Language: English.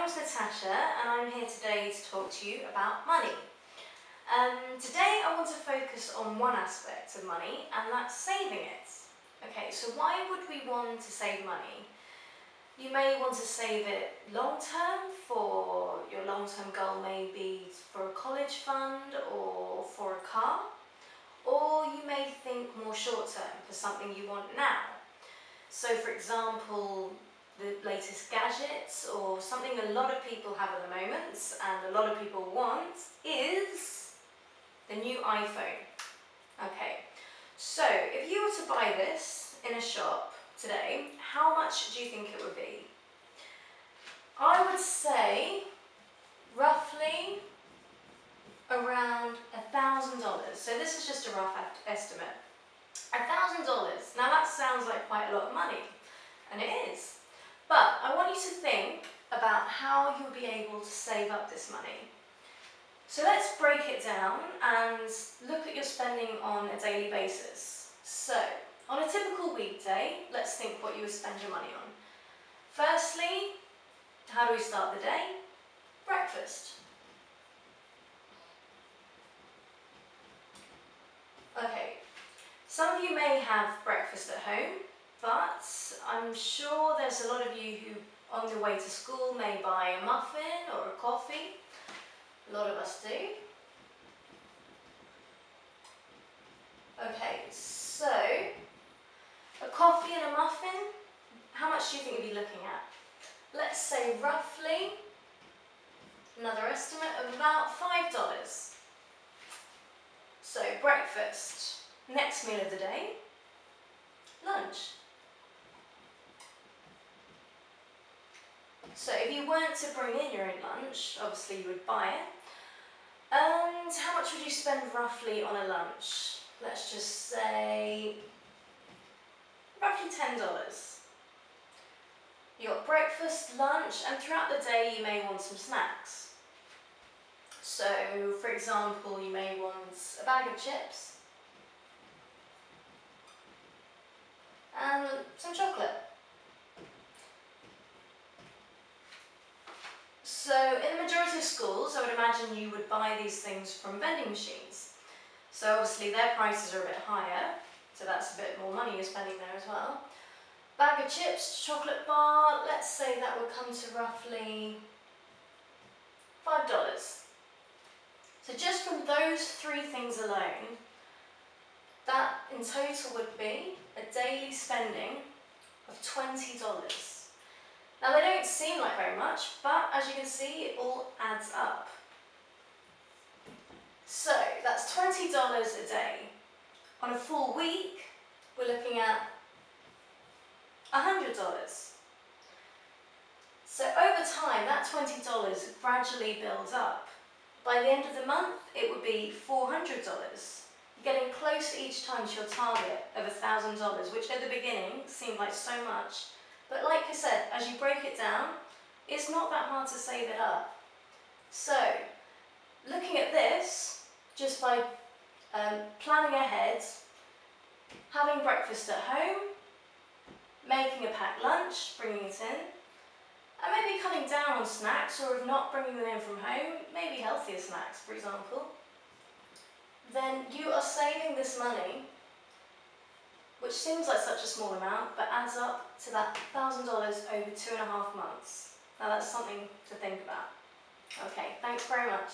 name's Natasha and I'm here today to talk to you about money. Today I want to focus on one aspect of money, and that's saving it. Okay, so why would we want to save money? You may want to save it long term for your long-term goal, maybe for a college fund or for a car, or you may think more short term for something you want now. So for example, the latest gadgets or something a lot of people have at the moment and a lot of people want is the new iPhone. Okay, so if you were to buy this in a shop today, how much do you think it would be? I would say roughly around $1,000. So this is just a rough estimate. $1,000. Now that sounds like quite a lot of money, and it is. But I want you to think about how you'll be able to save up this money. So let's break it down and look at your spending on a daily basis. So on a typical weekday, let's think what you would spend your money on. Firstly, how do we start the day? Breakfast. Okay, some of you may have breakfast at home, but I'm sure there's a lot of you who on the way to school may buy a muffin or a coffee. A lot of us do. Okay, so a coffee and a muffin, how much do you think you'd be looking at? Let's say roughly, another estimate of about $5. So breakfast, next meal of the day, lunch. So if you weren't to bring in your own lunch, obviously you would buy it. And how much would you spend roughly on a lunch? Let's just say roughly $10. You got breakfast, lunch, and throughout the day you may want some snacks. So for example, you may want a bag of chips and some chocolate. So in the majority of schools, I would imagine you would buy these things from vending machines. So obviously their prices are a bit higher, so that's a bit more money you're spending there as well. Bag of chips, chocolate bar, let's say that would come to roughly $5. So just from those three things alone, that in total would be a daily spending of $20. Now they don't seem like very much, but as you can see, it all adds up. So that's $20 a day. On a full week, we're looking at $100. So over time, that $20 gradually builds up. By the end of the month, it would be $400. You're getting closer each time to your target of $1,000, which at the beginning seemed like so much. But like I said, as you break it down, it's not that hard to save it up. So, looking at this, just by planning ahead, having breakfast at home, making a packed lunch, bringing it in, and maybe cutting down on snacks, or if not, bringing them in from home, maybe healthier snacks, for example, then you are saving this money, which seems like such a small amount, but adds up to that $1,000 over 2.5 months. Now that's something to think about. Okay, thanks very much.